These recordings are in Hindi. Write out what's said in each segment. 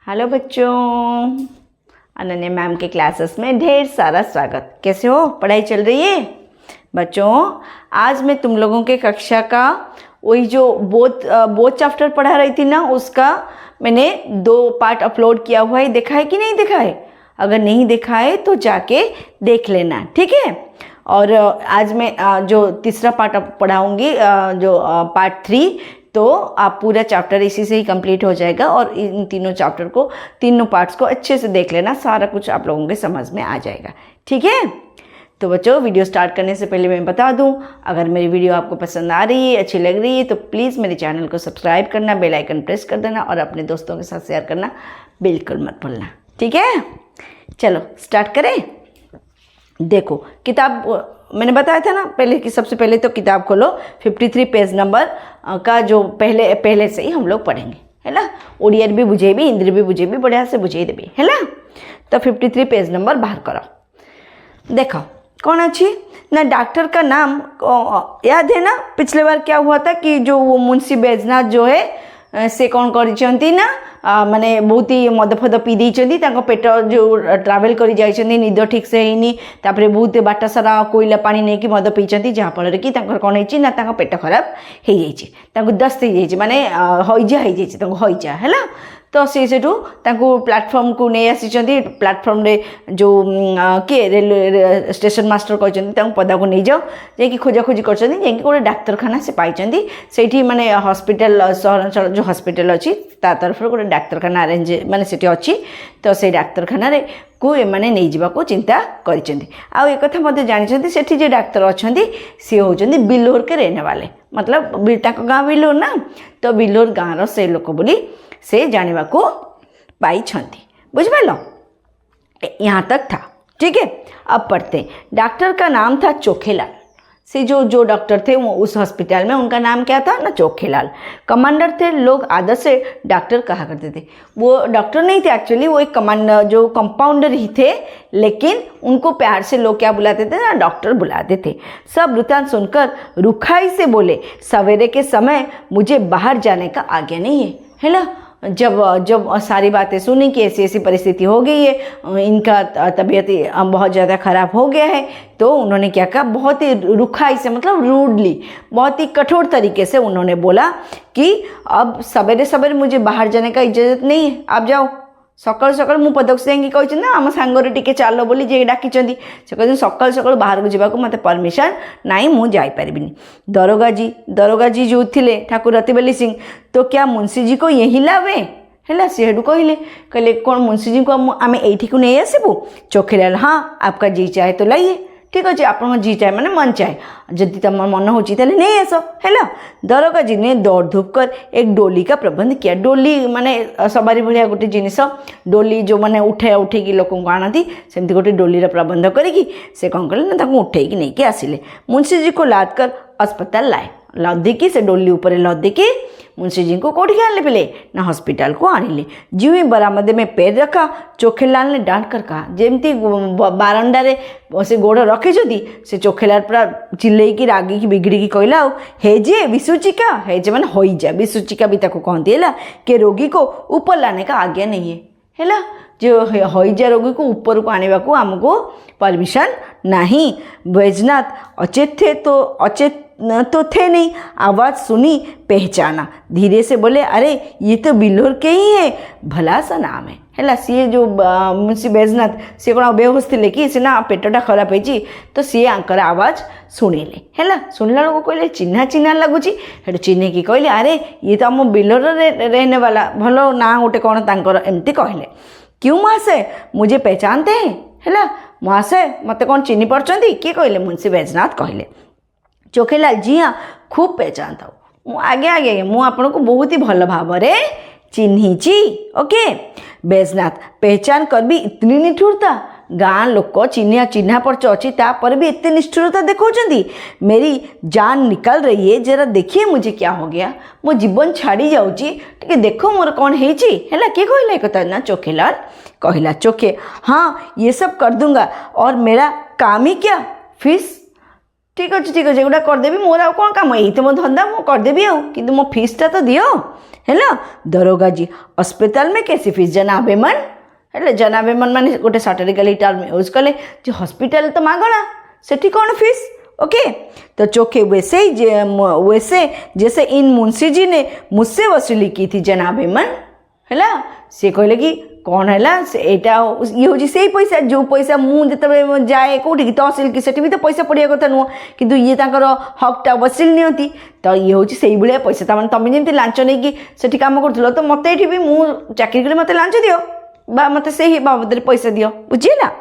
हेलो बच्चों, अनन्या मैम के क्लासेस में ढेर सारा स्वागत। कैसे हो? पढ़ाई चल रही है? बच्चों, आज मैं तुम लोगों के कक्षा का वही जो बोथ चैप्टर पढ़ा रही थी ना, उसका मैंने 2 पार्ट अपलोड किया हुआ है। देखा है कि नहीं देखा है? अगर नहीं देखा है तो जाके देख लेना, ठीक है। और आज मैं जो तीसरा पार्ट पढ़ाऊँगी, जो पार्ट 3, तो आप पूरा चैप्टर इसी से ही कंप्लीट हो जाएगा। और इन तीनों पार्ट्स को अच्छे से देख लेना, सारा कुछ आप लोगों के समझ में आ जाएगा, ठीक है। तो बच्चों, वीडियो स्टार्ट करने से पहले मैं बता दूं, अगर मेरी वीडियो आपको पसंद आ रही है, अच्छी लग रही है, तो प्लीज़ मेरे चैनल को सब्सक्राइब करना, बेल आइकन प्रेस कर देना और अपने दोस्तों के साथ शेयर करना बिल्कुल मत भूलना, ठीक है। चलो स्टार्ट करें। देखो, किताब मैंने बताया था ना पहले कि सबसे पहले तो किताब खोलो, 53 पेज नंबर का जो पहले से ही हम लोग पढ़ेंगे, है ना। ओडिया भी बुझे भी, हिंदी भी बुझे भी, बढ़िया से बुझे देवी, है ना। तो 53 पेज नंबर बाहर करो। देखो कौन अच्छी ना, डॉक्टर का नाम याद है ना। पिछले बार क्या हुआ था कि जो वो मुंशी बैजनाथ जो है से कौन करछंती ना, माने बहुत ही मद फद पी देइछंती, तांको पेट जो ट्रावेल करी जाइछंती, निद ठीक से हेनी, तापरे बहुत बाट सारा कोइला पानी नहीं कि मद पीछंती, जहाँ फल कि तांकर कौन होइछि ना, तांको पेट खराब हो जाइछि, तांको दस्त हो जाइछि, माने हइजा हो जाइछि, तांको हइजा हैला। तो सी सेठू तांको प्लेटफॉर्म को नहीं आसी, प्लेटफॉर्म रे जो किए रेलवे स्टेशन मास्टर कहते तांको पदा को नहीं जाओ, जाकि खोजाखोजी कर गोटे डाक्तरखाना से पाई, से माने हॉस्पिटल सहरांचल जो हॉस्पिटल अच्छी ता तरफ गोटे डाक्तरखाना अरेंज माने सेठी अच्छी। तो से डाक्तरखाना रे को एमाने नहीं जावा को चिंता करिसेंती। आ एक कथा मते जानिसेंती, सेठी जे डाक्तर अछंती से होचंती बिल्लोर के रहने वाले, मतलब ताको गाँव बिल्लोर ना, तो बिल्लोर गाँव से लोक बोली से जाने को पाई छंती, बुझपाल। यहाँ तक था, ठीक है। अब पढ़ते हैं। डॉक्टर का नाम था चोखेलाल। से जो डॉक्टर थे वो उस हॉस्पिटल में, उनका नाम क्या था ना, चोखेलाल। कमांडर थे, लोग आदर से डॉक्टर कहा करते थे। वो डॉक्टर नहीं थे एक्चुअली, वो एक कमांडर जो कंपाउंडर ही थे, लेकिन उनको प्यार से लोग क्या बुलाते थे ना, डॉक्टर बुलाते थे। सब वृतांत सुनकर रुखाई से बोले, सवेरे के समय मुझे बाहर जाने का आज्ञा नहीं है ना। जब सारी बातें सुनी कि ऐसी ऐसी परिस्थिति हो गई है, इनका तबीयत बहुत ज़्यादा ख़राब हो गया है, तो उन्होंने क्या कहा, बहुत ही रुखाई से, मतलब रूडली, बहुत ही कठोर तरीके से उन्होंने बोला कि अब सवेरे सवेरे मुझे बाहर जाने का इजाज़त नहीं है, आप जाओ। सकाल सकाल मु पदक सिंह कहते ना, आम सांगरे टिके चाल बोली जे डाकी, से कहते सकाल सकाल बाहर को जावाक मत परमिशन नाई, मु जाई परिबिनी। दरोगा जी जो थे ठाकुर रतिबली सिंह, तो क्या मुंशी जी को यही लावे है? सी हेडू कहले कौन मुंशी जी को आम एठी को नहीं आसबू? चोखेलाल, हाँ आपका जी चाहे तो लाइए, ठीक अच्छे, आप जी चाहे मैंने मन चाहे, जदि तुम मन हो नहीं आस है। दरोगा जी ने दौड़ धूप कर एक डोली का प्रबंध किया। डोली माने सवारी भाया गोटे जिनिस, डोली जो मैंने उठे कि लोक आनती, सेमती गोटे डोलीर प्रबंध करी से कौन कले ना, उठे नहीं कि आसिले। मुंशी जी को लाद कर अस्पताल लाए। लदिकी से डोली उपर लदिकी मुंशी जी को कौटी आने पेले ना, हॉस्पिटल को आनिले। जीव ही बरामदे में पैर रखा, चोखेलाल ने डांट कर कहा, जेमती बारंडारे से गोड़ रखे से चोखेलाल पूरा चिल्ले की रागी की बिगड़ी की कहला, हे जे विसूचिका, हे जे मैंने होइजा, विसूचिका भी ताको कहती है कि रोगी को ऊपर लाने का आज्ञा नहीं है, जो हईजा रोगी को ऊपर को आने को आमको परमिशन नहीं। बैजनाथ अचेत थे तो थे नहीं, आवाज़ सुनी पहचाना, धीरे से बोले, अरे ये तो बिल्लोर के ही है, भला सा नाम है। सी जो मुंशी बैजनाथ सी कौन बेहोश थे कि सीना पेटटा खराब है, तो सी आंकर आवाज़ शुणिले है। शुणला लोग कहले चिन्हा चिन्हा लगुच, चिन्ह की कहले, अरे ये तो आम बिल्लोर रहने वाला, भलो ना गोटे कौन तांकर एमती कहले। क्यों महाशय, मुझे पहचानते हैं है? महाशय मत कौन चिन्ह पड़ती? किए कहले? मुंशी बैजनाथ कहले। चोखेलाल, जी हाँ खूब पहचानता हूँ, आगे आगे मु आपन को बहुत ही भल भाव चिन्ही। ओके। बैजनाथ, पहचान कर भी इतनी निष्ठुरता? गाँ लोक चिन्हा पर्च अच्छी तापर भी इतनी निष्ठुरता देखो, मेरी जान निकल रही है, जरा देखिए मुझे क्या हो गया, मो जीवन छाड़ी जाऊँगी, टे देखो मोर कौन है किए कहला कथा ना। चोखेलाल कहला, चोखे, हाँ ये सब कर दूंगा, और मेरा काम ही क्या, फीस ठीक अच्छे एगुड़ा करदेवी मोर आउ कौन काम यही तो मो धंदा मु करदेवी आउ किंतु मो फीसटा तो दियो है। दरोगा जी अस्पताल में कैसी फीस जनाबेमन है। जनाबेमन माने गोटे सटरिकली टर्म यूज कले जो हॉस्पिटल तो मागणा सेठी कौन फीस। ओके तो चोखे वैसे जैसे इन मुंशी जी ने मुझसे वसूली की थी जनाबेमन है। सी कहले कि कौन है ये हूँ से पैसा जो पैसा मुझे जाए कौटी तहसिल कि सेठी भी तो पैसा पड़ा कथा नुह कि ये हकटा वसूल नियंती तो ये हूँ से भाया पैसा तमें तुम जमी लांच नहीं कि सेठी काम कर तो मत ये भी मुझे चाकरी कले मत लांच दियो बा मत से ही बाबद पैसा दियो बुझे ना।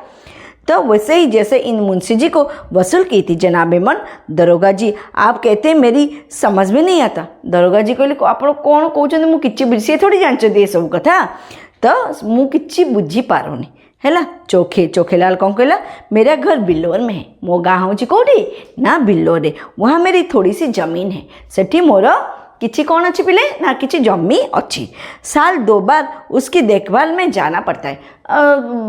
तो वैसे ही जैसे इन मुंशी जी को वसूल की थी जनाबेमन। दरोगा जी आप कहते हैं मेरी समझ में नहीं आता। दरोगा जी कहले आप कौन कहते मुझे सी थोड़ी जानते ये सब कथा तो मुझे बुझी पारुनी है। चोखेलाल कौन कहला मेरा घर बिल्लोर में है मो गाँ हूँ कौटी ना बिल्लोर वहाँ मेरी थोड़ी सी जमीन है सेठी मोर किसी कौन अच्छी पिले ना किसी जमी अच्छी साल 2 बार उसकी देखभाल में जाना पड़ता है।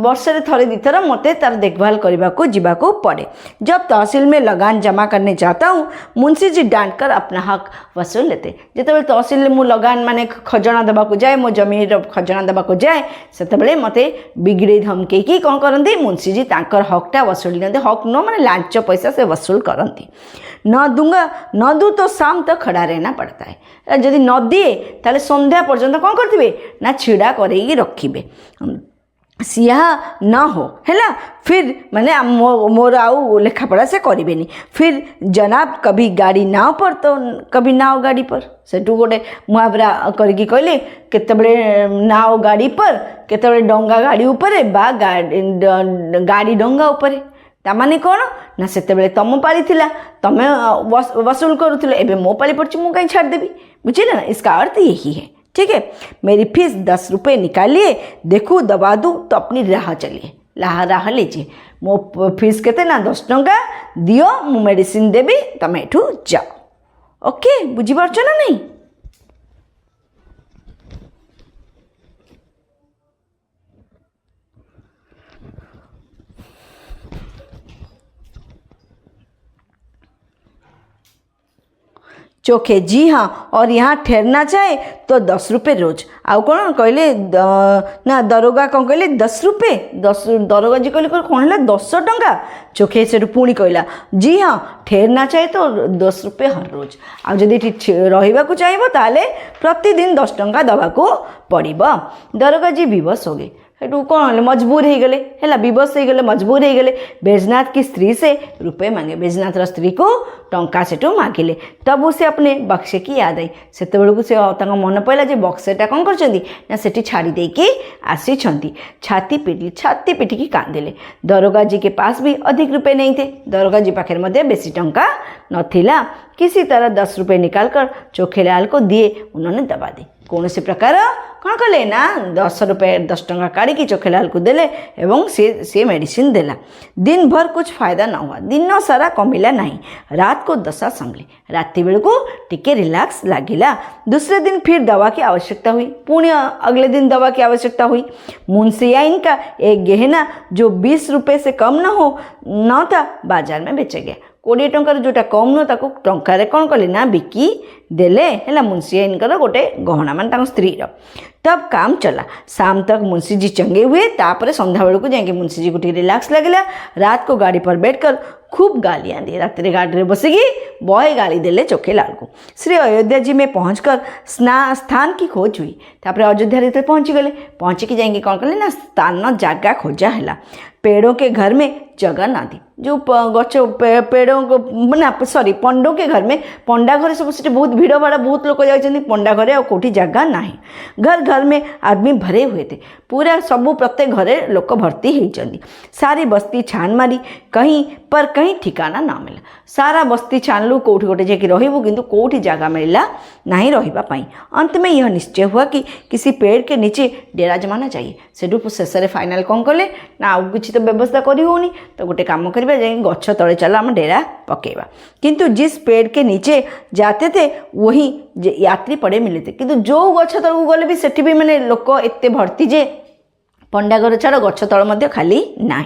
वर्षे थरे दिथर मते तार देखभाल करने को जीवा को पड़े। जब तहसील में लगान जमा करने जाता हूँ मुंशी जी डांट कर अपना हक वसूल लेते। जिते तहसील में मुझे लगान माने खजना देवा जाए मो जमीन खजना देवा जाए से मते बिगड़े धमके कि कौन करती मुंशी जी तांकर हकटा वसूल लेते। हक न माने लांच पैसा से वसूल करती। न दूंगा न दूँ तो शाम तक खड़ा रहना पड़ता है। जदि न दिए ताले संध्या पर्यंत कौन करते ना छिड़ा करके रखिए सिया न हो है। फिर मैंने मोर आउ लेखापड़ा से करें। फिर जनाब कभी गाड़ी नाव पर तो कभी नाव गाड़ी पर सेठू गोटे मुहावरा करके कहले केतबेले नाव गाड़ी पर केतबेले डंगा गाड़ी उपरे बा गाड़ी डंगा उपरे तामाने कौन ना सेतेबेले तम पाली थिला तमे वसूल करुथिलो एबे मो पाली पड़ची मु कहीं छाड़ देबी बुझिले ना। इसका अर्थ यही है। ठीक है मेरी फीस 10 रुपये निकालिए देखूँ दबा दूँ तो अपनी राह चलिए राह लीजिए मो फीस केते ना 10 टंका दियो मु मेडिसिन देबी तमे एठू जाओ। ओके बुझी पारछ ना नहीं। चोखे जी हाँ और यहाँ ठहरना चाहे तो 10 रुपये रोज। आउ कौन कहले ना दरोगा कौन कहले 10 रुपये 10 दरोगा जी कहले कौन है 10 टंका। चोखे से पुणी कहला जी हाँ ठहरना चाहे तो 10 रुपये हर रोज आदि रहा चाहिए ताले प्रतिदिन 10 टंका दवा को पड़ो। दरोगा जी विवश हो गए हेटू कौन मजबूर हो गले है विवश हो गले मजबूर हो गले। बैजनाथ की स्त्री से रुपये मांगे बैजनाथ स्त्री को टंका सेठू मागिले तब उसे अपने बक्से की याद आई से मन पड़ा जे बक्सेटा कौन कर सेठी छाड़ी देकी आसी छाती पिटिकी कांदिले। दरोगा जी के पास भी अधिक रुपये नहीं थे। दरोगा जी पाखे मध्य बेसी टंका नथिला। किसी तरह 10 रुपये निकाल कर चोखेलाल को दिए उन्होंने दबा दी। कौन से प्रकार कौन कले ना 10 रुपये 10 टंका काढ़ी चोखेलाल को देले एवं से मेडिसिन देला। दिन भर कुछ फायदा न हुआ। दिन सारा कमिला नहीं। रात को दशा संभली। राति बेल को टिके रिलैक्स लगिला। दूसरे दिन फिर दवा की आवश्यकता हुई। पुण्य अगले दिन दवा की आवश्यकता हुई। मुंशियाइन का एक गहना जो 20 रुपये से कम न था बाजार में बेचा गया। 20 टंकार जोटा कम नुह ताको टंकार कौन कले ना बिकी देले है मुंशियाइन गोटे गहना मान स्त्री तब काम चला। शाम तक मुंशी जी चंगे हुए। तापर संध्या बेलू को जाके मुंशी जी को रिलैक्स लगे। रात को गाड़ी पर बैठकर खूब गालियाँ दी। रात गाड़ी में बसिकी बहे गाली देले चोखेलाल को। श्री अयोध्या जी में पहुँचकर स्थान की खोज हुई। तापर अयोध्या रीते पहुँची गले। पहुँचिकी जाकि कौन कले ना स्थान जगह खोजा है। पेड़ों के घर में जगह ना दी। जो गच पेड़ों को ना सॉरी पंडों के घर में पंडा घर सब से बहुत भीड़ भाड़ा बहुत लोग जाती पंडा घरे और कौटी जगह ना। घर घर में आदमी भरे हुए थे। पूरा सबू प्रत्येक घरे लोक भर्ती होती। सारी बस्ती छान मारी कहीं पर कहीं ठिकाना ना मिला। सारा बस्ती छानलु कौटी गोटे जाकि रहबू किंतु कौटी जगह मिलला नहीं रही। अंत में यह निश्चय हुआ कि किसी पेड़ के नीचे डेरा जमाना चाहिए। सेठू शेष फाइनाल कौन कले ना आउ किसी तो व्यवस्था करी होनी तो गोटे काम कर गछ तले चल आम डेरा पकेबा। किंतु जिस पेड़ के नीचे जाते थे वही यात्री पड़े मिले थे। किंतु जो गछ तल को गले भी सेठी भी माने लोक एते भर्ती जे पंडा घर छाड़ गछ तल मध्य खाली नाही।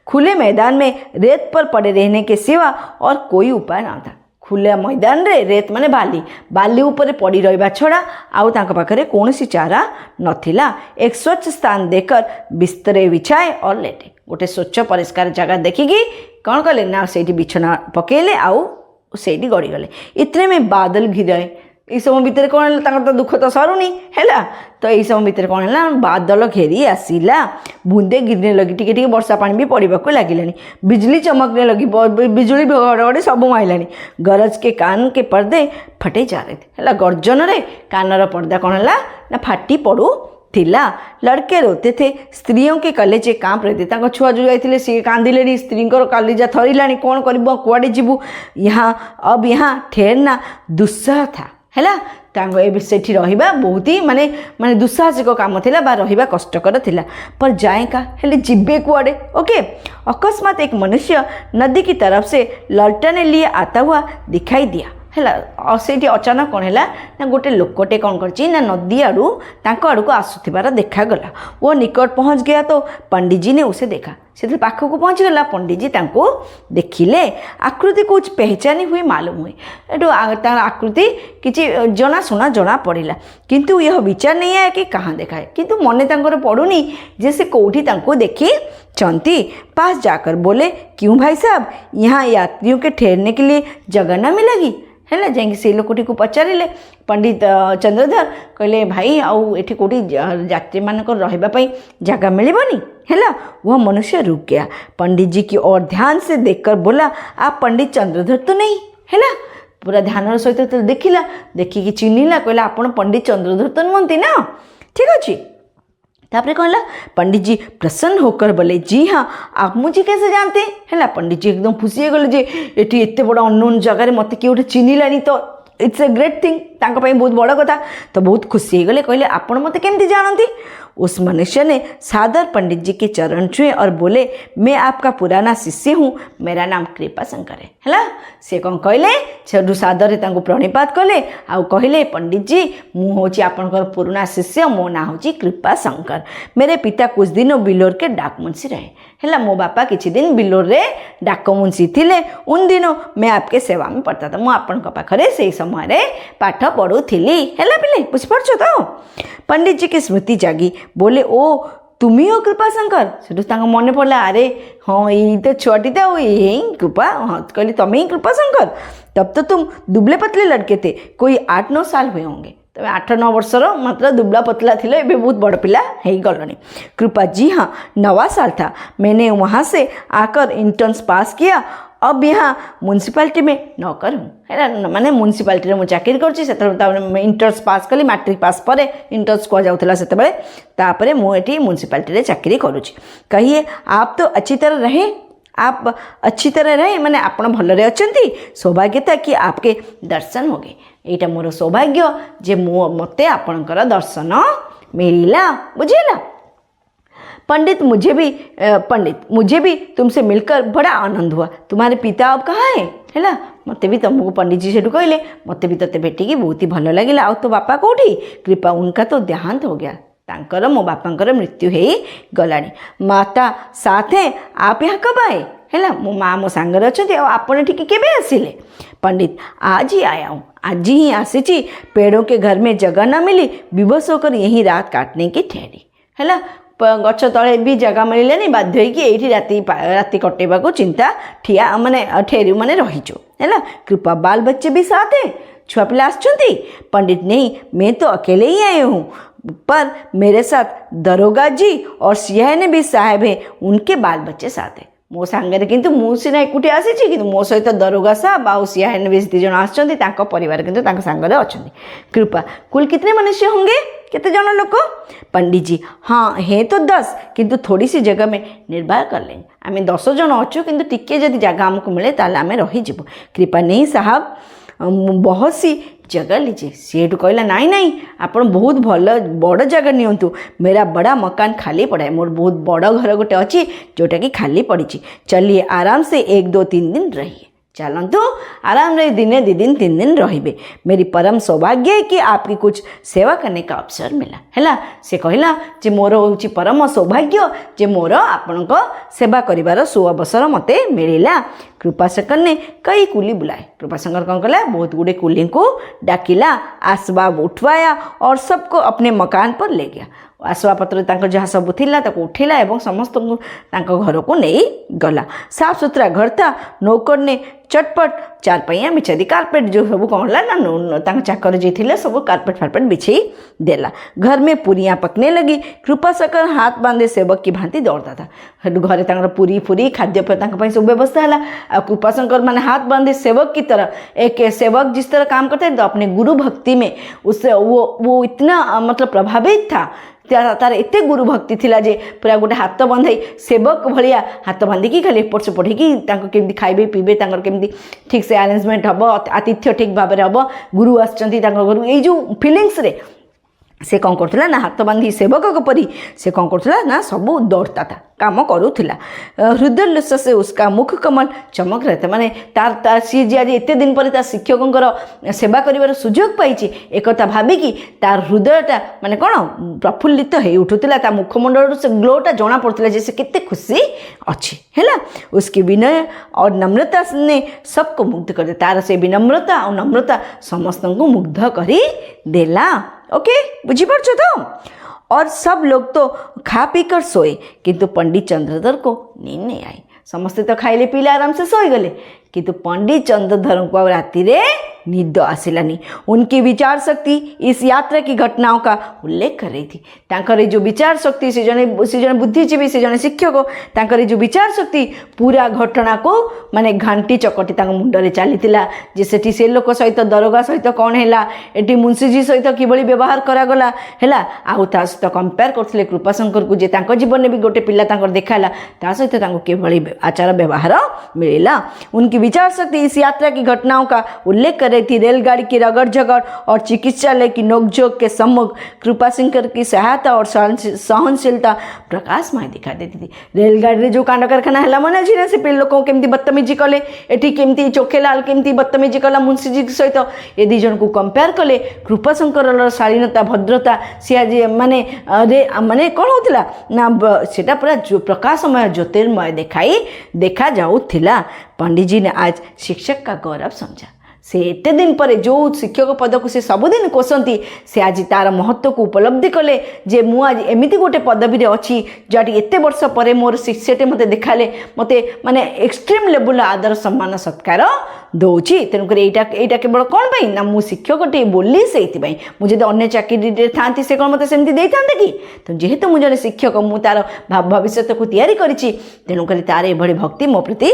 खुले मैदान में रेत पर पड़े रहने के सिवा और कोई उपाय न था। खुले मैदान रे रेत माने बाली ऊपर पड़ी रहा छड़ा आउ तांका पाखरे कौनसी चारा नथिला। एक स्वच्छ स्थान देकर बिस्तरे बिछाए और लेटे। गोटे स्वच्छ परिष्कार जगह देखिकी कौन कले ना से बिछना पकेले आउ से गड़ी गले। इतने में बादल घिराए। ये समय भितर कौन है तो दुख तो सरुनी है तो यही समय भितर कौन है बादल घेरी आसला। बूंदे गिरने लगी टिके वर्षा पानी भी पड़ा लगे। बिजली चमकने लगी बिजुली घड़घड़ी सब माइला। गरज के कान के पर्दे फटे जा रहे थे है। गर्जन रे कानर पर्दा कौन है ना फाटी पड़ू थिला। लड़के रोते थे। स्त्रियों के कलेजे काँप रहे थे। छुआ जो जाते सी कांदिले। स्त्री कलेजा थरिला कौन कर कुआड़े जीवु यहाँ अब यहाँ ठहरना दुस्सह था है। सेठी रहिबा बहुत ही माने माने दुस्साहसिक काम थिला बा रहिबा कष्टकर थिला। पर जाए का हेले जिब्बे कुआड़े। ओके अकस्मात एक मनुष्य नदी की तरफ से ललटन लिए आता हुआ दिखाई दिया है। से अचानक कौन है ना गोटे लोकटे कौन कर नदी आड़ू आड़ को आसुथिबार देखागला। वो निकट पहुँच गया तो पंडित जी ने उसे देखा। से पाखक पहुँच गला। पंडित जी तांको देखिले। आकृति कुछ पहचानी हुई मालूम हुई। एटू आकृति किसी जनाशुना जना पड़ा किंतु यह विचार नहीं आया कि कहाँ देखा है। किंतु मने तांकर पड़ुनी जे से कौटी तांको देखी चंती। पास जाकर बोले क्यों भाई साहब यहाँ यात्रियों के ठहरने के लिए जगह न मिलेगी है। जाकि से लोकटी को पचारे पंडित चंद्रधर कहले भाई आउ एठी कोटी यात्री मानक रहिबा जगह मिलबनी है। वह मनुष्य रुक गया। पंडित जी की ओर ध्यान से देखकर बोला आप पंडित चंद्रधर तो नहीं है। पूरा ध्यान सहित तो देखिला देखिकी चिन्हला कहला आपण पंडित चंद्रधर तो नुहंती ना ठीक अच्छे। तापरे कहला पंडित जी प्रसन्न होकर बोले जी हाँ आप मुझे कैसे जानते हैं। पंडित जी एकदम खुशी हो गले ये एत बड़ अननोन जगह मत किए गोटे चिन्हलानी तो इट्स ए ग्रेट थिंग बहुत बड़ कथा। तो बहुत खुशी हो गले कहले आपण मत केमती जानती। उस मनुष्य ने सादर पंडित जी के चरण छुए और बोले मैं आपका पुराना शिष्य हूँ मेरा नाम कृपा शंकर है। से कौन कहले से सादर प्रणिपात कले आउ कहले पंडित जी मुझे आपंकर पुराना शिष्य मो ना हूँ कृपा शंकर। मेरे पिता कुछ दिन बिलोर के डाक मुंशी रहे है। मो बापा किसी दिन बिलोर रे डाक मुंशी थिले। उन दिनों मैं आपके सेवा में पढ़ता था। मुझे पाखरे से समय पाठ पढ़ुली है पिले बुझीपारछ तो। पंडित जी की स्मृति जागी। बोले ओ तुम ही हो कृपा शंकर। से मन पड़ा अरे हाँ यही तो छुआटी था यही कृपा हाँ कहली तुम्हें ही कृपा शंकर। तब तो तुम दुबले पतले लड़के थे कोई 8-9 साल हुए होंगे। तब 8-9 वर्षर मात्र दुबला पतला थे एवं बहुत बड़ पिला हो गलनी। कृपा जी हाँ 9वां साल था मैंने वहाँ से आकर इंटर्न्स पास किया। अब यहाँ म्यूनिसिपालिटी में नौकर हूँ है माने म्यूनिसिपालिटी में चाकरी कर इंटर्स पास कली मैट्रिक पास पर इंटर्स कह जाऊला से मुझे म्यूनिसिपालिटी चाकरी करुँच। कहिए आप तो अच्छी तरह रहे आप अच्छी तरह रहे माने आप भलरे अच्छी। सौभाग्य था कि आपके दर्शन हो गए। यहाँ मोर सौभाग्य जे मते आपणकर दर्शन मिला बुझेला। पंडित मुझे भी तुमसे मिलकर बड़ा आनंद हुआ। तुम्हारे पिता अब कहाँ है मत भी तुमको पंडित जी से कहले मत भी ते भेटिकी बहुत ही भल लगे। आ तो बापा कौटी कृपा उनका तो देहांत हो गया। तांकर मो बापांकर मृत्यु हो गलानी। माता साथ है आप यहाँ कब आए है मो माँ मो सांगरे अच्छे आपने ठीक केबे आसिले। पंडित आज ही आया हूँ आज ही आसी। पेड़ों के घर में जगह न मिली विवश होकर यहीं रात काटने की ठहरी है। गच तले भी जगह मिलने बाध्य होगी राति कटेबा को चिंता ठिया माने ठेरू माने रहीचु है। कृपा बाल बच्चे भी साथ हैं छुआ पिला आसुँच। पंडित नहीं मैं तो अकेले ही आए हूँ पर मेरे साथ दरोगा जी और सियाने भी साहेब हैं उनके बाल बच्चे साथ हैं। मो सांगे किंतु मु सीना एकुटी आसी किंतु मो सहित दरोगा साहब आउ सियाने भी 2 जन आसुँच परिवार किंतु सांगे अच्छा। कृपा कुल कितने मनुष्य होंगे कितने जन लोग। पंडित जी हाँ है तो 10 किंतु थोड़ी सी जगह में निर्वाह कर लेंगे। आम 10 जन अच्छु किंतु टिके जदि जगह आमको मिले ताले आम रहीजु। कृपा नहीं साहब बहुत सी जगह लीजिए। सीठू कहला नाई नाई आप बहुत भल बड़ जगह नियंतु मेरा बड़ा मकान खाली पड़ा है। मोर बहुत बड़ घर गोटे अच्छी जोटा कि खाली पड़ी। चलिए आराम से 1-2-3 दिन रहिए। चलतु आराम रे दिने 2 दिन 3 दिन रहिबे। मेरी परम सौभाग्य है कि आपकी कुछ सेवा करने का अवसर मिला है। से कहला जे मोर होची परम सौभाग्य जे मोर आपण सेवा करिवार सुअवसर मते मिलिला। कृपाशंकर ने कई कुली बुलाए। कृपाशंकर कौन कला बहुत गुड़े कुली को डाकिला, आसबाब उठवाया और सबको अपने मकान पर ले गया। आसबाबपत्र जहाँ सब थिला ताको उठेला एवं समस्त को घर को नहीं गला। साफ सुथरा घर था। नौकर ने चटपट चारपैया बिछा दी। कार्पेट जो सब कौन ना चाकर जी थे सब कार्पेट फार्पेट बिछे देला। घर में पूरियाँ पकने लगी। कृपाशंकर हाथ बांधे सेवक की भांति दौड़ता था। घरे पूरी फूरी खाद्य सब व्यवस्था है। कृपाशंकर माने हाथ बांधे सेवक की तरह, एक सेवक जिस तरह काम करते हैं तो अपने गुरु भक्ति में उससे वो इतना मतलब प्रभावित था। तार एते गुरु भक्ति थिला जे पूरा गोटे हाथ बंधाई सेवक भलिया हाथ बांधिकी खाली एपट सेपट होगी खाइबे पीबे केमती ठीक से अरेंजमेंट हम, आतिथ्य ठीक भाव हम, गुरु आसचंती घर ये जो फिलिंग्स रे से कौन करथुला ना हाथ बांधी सेवक परी से कौन करथुला ना सबू दौड़ता था, काम करूला। हृदयोल्लास से उसका मुख कमल चमक रहे थे। माने तार सी जी आज एत दिन पर शिक्षकों सेवा करिवार सुजोग पाई एक भाविकी तार हृदयटा माने कौन प्रफुल्लित हो उठुला। ता मुखमंडल से ग्लोटा जना पड़ता जे से केते खुशी अच्छी है। उसकी विनय और नम्रता ने सबको मुग्ध कर दिया। तार से विनम्रता और नम्रता समस्त को मुग्ध करी देला। ओके बुझीपार तो। और सब लोग तो खा पी कर सोए किंतु पंडित चंद्रधर को नींद नहीं आई। समस्ते तो खाइले पीले आराम से सोई गले किंतु पंडित चंद्रधर को राति रे निद आसिलानी। उनकी विचार शक्ति इस यात्रा की घटनाओं का उल्लेख कर रही थी। तांकर जो विचार शक्ति से जने बुद्धिजीवी से जने शिक्षक तांकर जो विचार शक्ति पूरा घटना को माने घंटी चकटी तांग मुंडरे चलीथिला जे सेठी से लोक सहित दरोगा सहित कौन हैला एटी मुंशीजी सहित किबळी व्यवहार करा गला हैला आउ ता सहित कंपेयर करथिले कृपाशंकर को जे तांक जीवन में भी गोटे पिला तांकर देखाला ता सहित तांको किबळी आचार व्यवहार मिलिला। उनकी विचार शक्ति इस यात्रा की घटनाओं का उल्लेख कर रही थी। रेलगाड़ी की रगड़ झगड़ और चिकित्सालय की नोकझोंक के सम्मुख कृपाशंकर की सहायता और सहनशीलता प्रकाशमय दिखा देती थी। रेलगाड़ी जो कांड कारखाना है मन अच्छी से पे लोक केमती बदतमीजी कले एटी केमती चोखेलाल केमती बदतमीजी कला मुंशीजी सहित ये दी जन को कंपेयर कले। कृपाशंकर शालीनता भद्रता सी आज माने माने कौन होता ना सेटा पूरा प्रकाशमय ज्योतिर्मय देखा जाऊला। पंडित जी ने आज शिक्षक का गौरव समझा। से एते दिन पर जो शिक्षक पद को से सबुदिन कोसंती से आज तार महत्व को उपलब्धि कले जे मु आज एमिति गोटे पदवी रे अछि जाटी एते वर्ष पर मोर शिक्षकटे मते देखाले मते माने एक्सट्रीम लेवल आदर सम्मान सत्कार दौची। तेणुक एटा केवल कौन पाई ना मु शिक्षकटे बोली से मुझे अन्य चाकरी था से कौन मत सेमती दे था कि तो जेहेतु मुझे जन शिक्षक मु तार भविष्य को तैयारी करी तेणुक तार एभली भक्ति मो प्रति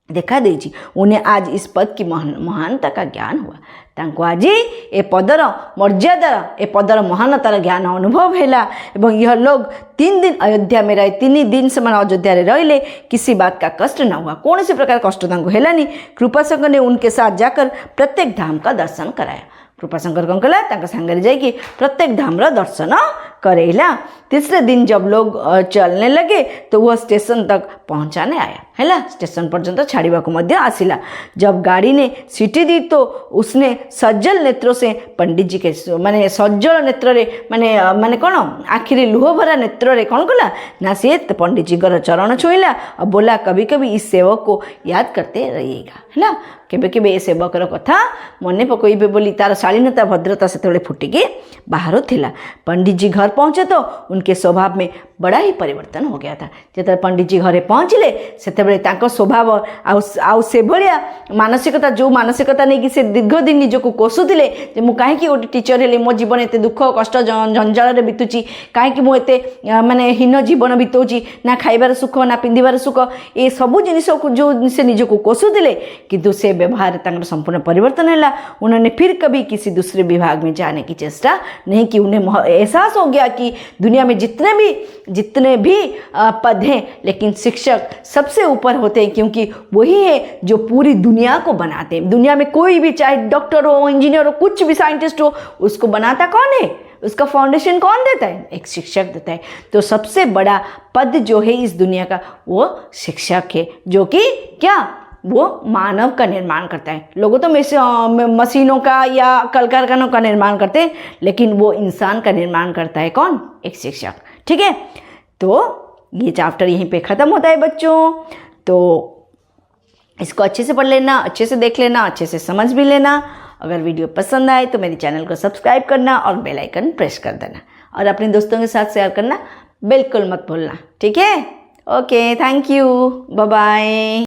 देखा देची। उन्हें आज इस पद की महानता का ज्ञान हुआ। तांको आज ए पदर मर्यादार ए पदर महानतार ज्ञान अनुभव हैला। एवं यह लोग 3 दिन अयोध्या में रहे। 3 दिन से मन अयोध्या रे रहिले किसी बात का कष्ट न हुआ। कौन से प्रकार कष्ट तांको हैलानी। कृपाशंकर ने उनके साथ जाकर प्रत्येक धाम का दर्शन कराया। कृपाशंकर कौन कला तांका संगे जाइए प्रत्येक धाम रा दर्शन करेला। तीसरे दिन जब लोग चलने लगे तो वह स्टेशन तक पहुंचाने आया है। स्टेशन पर्यंत छाड़वा को मध्य आसिला। जब गाड़ी ने सीटी दी तो उसने सज्जल नेत्रों से पंडित जी के माने सज्जल नेत्र रे माने माने कौन आखिरी लुह भरा नेत्र रे कौन कला ना सी पंडित जी चरण छुईला और बोला कभी कभी इस सेवक को याद करते रहिएगा है। केबे केबे ए सेवकर कथा मने पकइबे बोली तार शालीनता भद्रता से फुटिकी बाहर थिला। पंडित जी घर पहुँचे तो उनके स्वभाव में बड़ा ही परिवर्तन हो गया था। जिते पंडित जी घरे पहुँचले से स्वभाव आउ से भाया मानसिकता जो मानसिकता नहीं कि से दीर्घ दिन निजक कोसुले मु कहीं गोटे टीचर हेले मो जीवन एत दुख कष्ट जंजाल बीतुची कहीं मुझे माने हीन जीवन बीतौची ना खाइबार सुख ना पिंधिबार सुख ये सबू जिनिस जो से निजक कोसुले किंतु से व्यवहार संपूर्ण परिवर्तन है। उन्होंने फिर कभी किसी दूसरे विभाग में जाने की चेष्टा नहीं की। उन्हें एहसास हो गया कि दुनिया में जितने भी पद हैं लेकिन शिक्षक सबसे ऊपर होते हैं क्योंकि वही है जो पूरी दुनिया को बनाते हैं। दुनिया में कोई भी चाहे डॉक्टर हो इंजीनियर हो कुछ भी साइंटिस्ट हो उसको बनाता कौन है, उसका फाउंडेशन कौन देता है, एक शिक्षक देता है। तो सबसे बड़ा पद जो है इस दुनिया का वो शिक्षक है जो कि क्या वो मानव का निर्माण करता है। लोगों तो मशीनों का या कल कारखानों का निर्माण करते हैं, लेकिन वो इंसान का निर्माण करता है कौन? एक शिक्षक। ठीक है, तो ये चैप्टर यहीं पे ख़त्म होता है बच्चों। तो इसको अच्छे से पढ़ लेना, अच्छे से देख लेना, अच्छे से समझ भी लेना। अगर वीडियो पसंद आए तो मेरे चैनल को सब्सक्राइब करना और बेल आइकन प्रेस कर देना, और अपने दोस्तों के साथ शेयर करना बिल्कुल मत भूलना। ठीक है, okay, thank you, bye bye.